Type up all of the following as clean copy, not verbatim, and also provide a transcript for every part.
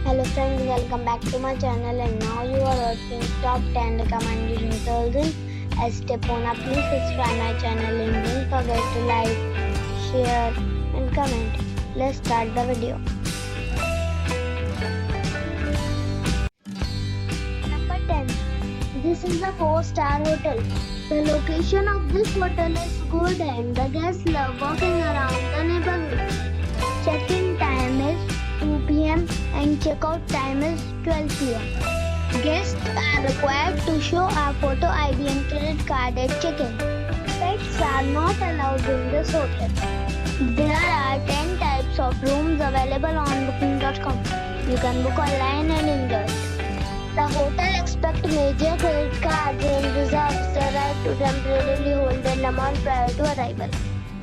Hello friends, welcome back to my channel and now you are watching top 10 recommended hotels in Estepona. Please subscribe my channel and don't forget to like, share and comment. Let's start the video. Number 10. This is a 4-star hotel. The location of this hotel is good and the guests love walking around the neighborhood. Check-in time is 2 p.m. and check-out time is 12 p.m. Guests are required to show a photo ID and credit card at check-in. Pets are not allowed in this hotel. There are 10 types of rooms available on booking.com. You can book online and enjoy it. The hotel expects major credit cards and reserves the right to temporarily hold an amount prior to arrival.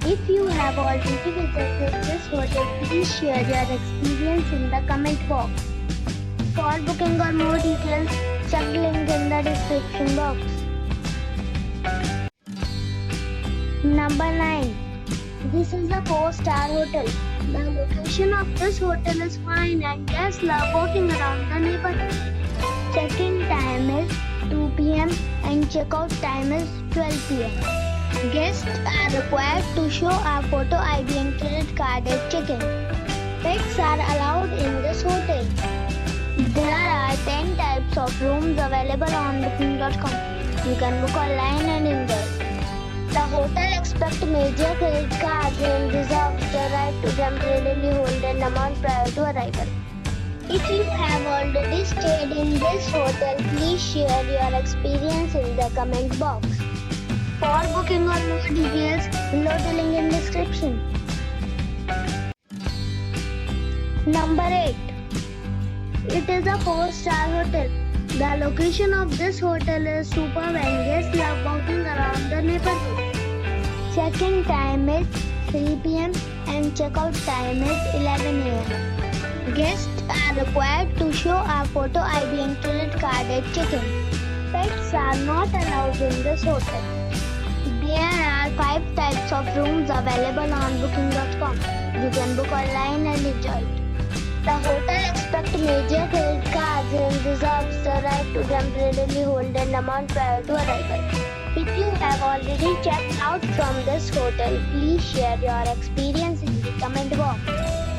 If you have already visited this hotel, please share your experience in the comment box. For booking or more details, check the link in the description box. Number 9. This is a 4-star hotel. The location of this hotel is fine and guests love walking around the neighborhood. Check-in time is 2 p.m. and check-out time is 12 p.m. Guests are required to show a photo ID and credit card at check-in. Pets are allowed in this hotel. There are 10 types of rooms available on booking.com. You can book online and enjoy it. The hotel expects major credit cards and reserves the right to temporarily hold an amount prior to arrival. If you have already stayed in this hotel, please share your experience in the comment box. For booking or more details, below the link in description. Number 8. It is a 4-star hotel. The location of this hotel is superb and guests love walking around the neighborhood. Check-in time is 3 p.m. and check-out time is 11 a.m. Guests are required to show a photo ID and credit card at check-in. Pets are not allowed in this hotel. There are 5 types of rooms available on booking.com. You can book online and enjoy it. The hotel expects major credit cards and reserves the right to temporarily hold an amount prior to arrival. If you have already checked out from this hotel, please share your experience in the comment box.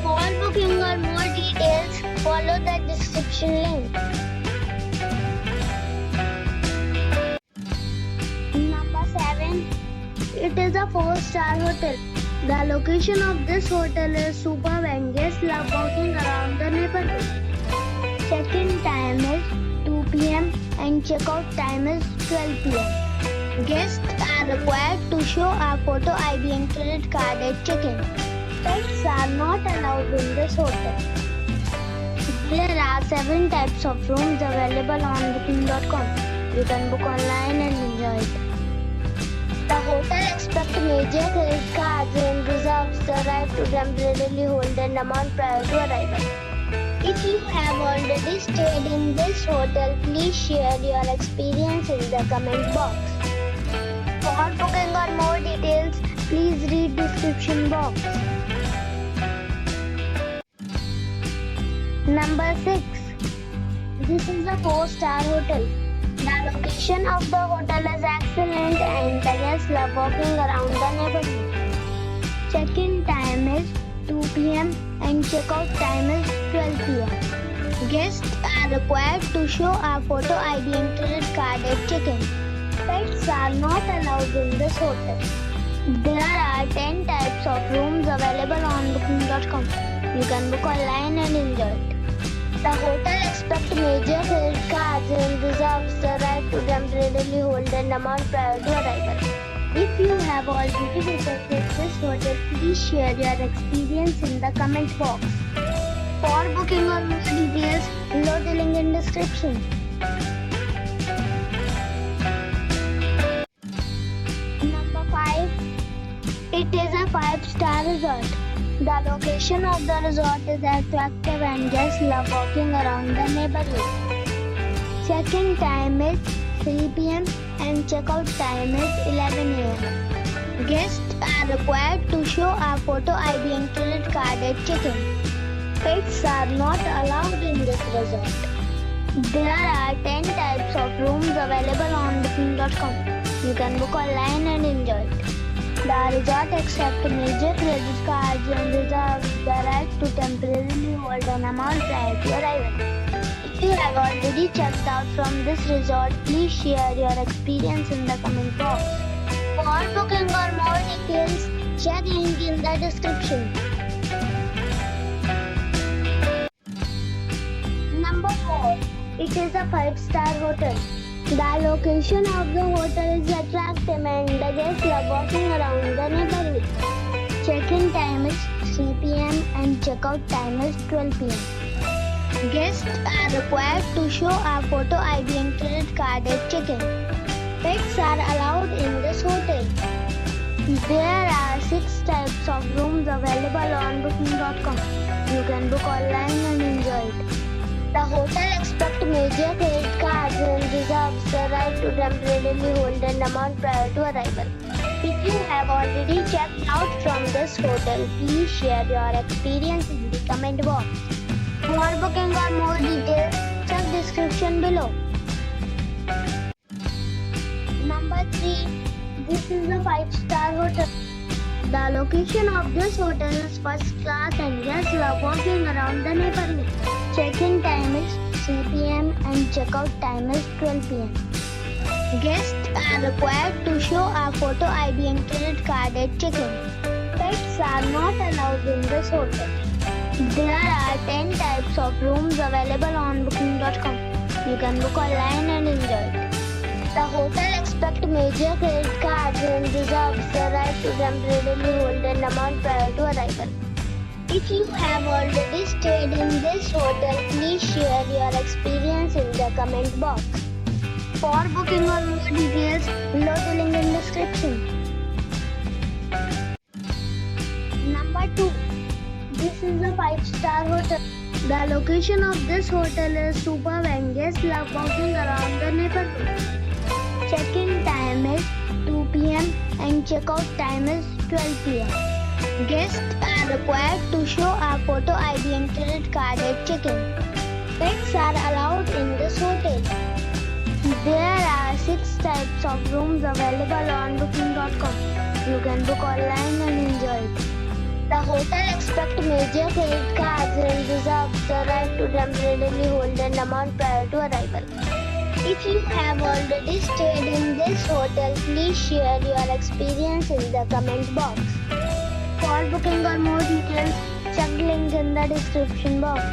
For booking or more details, follow the description link. Number 7. It is a 4-star hotel. The location of this hotel is superb and guests love walking around the neighborhood. Check-in time is 2 p.m. and check-out time is 12 p.m. Guests are required to show a photo ID and credit card at check-in. Pets are not allowed in this hotel. There are 7 types of rooms available on booking.com. You can book online and enjoy it. The hotel expects major credit cards and reserves the right to temporarily hold an amount prior to arrival. If you have already stayed in this hotel, please share your experience in the comment box. For booking or more details, please read description box. Number 6. This is a 4-star hotel. The location of the hotel is excellent and the guests love walking around the neighborhood. Check-in time is 2 p.m. and check-out time is 12 p.m. Guests are required to show a photo ID and credit card at check-in. Pets are not allowed in this hotel. There are 10 types of rooms available on booking.com. You can book online and enjoy it. The hotel expects major credit cards and reserves the right to temporarily hold an amount prior to arrival. If you have already visited this hotel, please share your experience in the comment box. For booking or more details, below the link in description. Number 5. It is a 5-star resort. The location of the resort is attractive and guests love walking around the neighborhood. Check-in time is 3 p.m. and check-out time is 11 a.m. Guests are required to show a photo ID and credit card at check-in. Pets are not allowed in this resort. There are 10 types of rooms available on booking.com. You can book online and enjoy it. The resort accepts major credit cards and reserves the right to temporarily hold an amount prior to arrival. If you have already checked out from this resort, please share your experience in the comment box. For booking or more details, check link in the description. Number 4. It is a 5-star hotel. The location of the hotel is attractive and the guests love walking around the neighborhood. Check-in time is 3 p.m. and check-out time is 12 p.m. Guests are required to show a photo ID and credit card at check-in. Pets are allowed in this hotel. There are 6 types of rooms available on booking.com. You can book online and enjoy it. The hotel accepts major credit cards and reserves the right to temporarily hold an amount prior to arrival. If you have already checked out from this hotel, please share your experience in the comment box. For booking or more details, check description below. Number 3. This is a 5-star hotel. The location of this hotel is first class and guests love walking around the neighborhood. Check-in time is 3 p.m. and check-out time is 12 p.m. Guests are required to show a photo ID and credit card at check-in. Pets are not allowed in this hotel. There are 10 types of rooms available on booking.com. You can book online and enjoy it. The hotel accepts major credit cards and reserves the right to temporarily hold an amount prior to arrival. If you have already stayed in this hotel, please share your experience in the comment box. For booking or more details, below the link in description. Number 2. This is a 5-star hotel. The location of this hotel is superb and guests love walking around the neighborhood. Check-in time is 2 p.m. and check-out time is 12 p.m. Guests are required to show a photo ID and credit card at check-in. Pets are allowed in this hotel. There are 6 types of rooms available on booking.com. You can book online and enjoy it. The hotel accepts major credit cards and reserves the right to temporarily hold an amount prior to arrival. If you have already stayed in this hotel, please share your experience in the comment box. For booking or more details, check the link in the description box.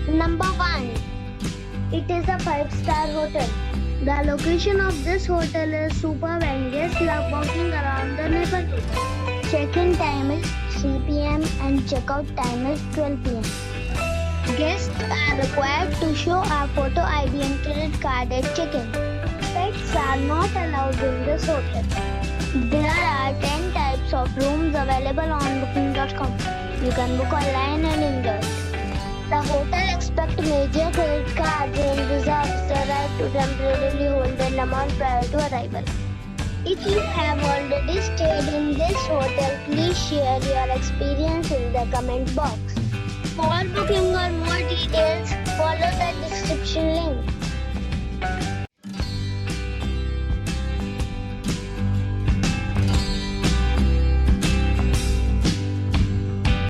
Number 1. It is a 5-star hotel. The location of this hotel is superb and guests love walking around the neighborhood. Check-in time is 3 p.m. and check-out time is 12 p.m. Guests are required to show a photo ID and credit card at check-in. Pets are not allowed in this hotel. There are 10 types of rooms available on booking.com. You can book online and enjoy it. The hotel accepts major credit cards and reserves the right to temporarily hold an amount prior to arrival. If you have already stayed in this hotel, please share your experience in the comment box. For booking or more details, follow the description link.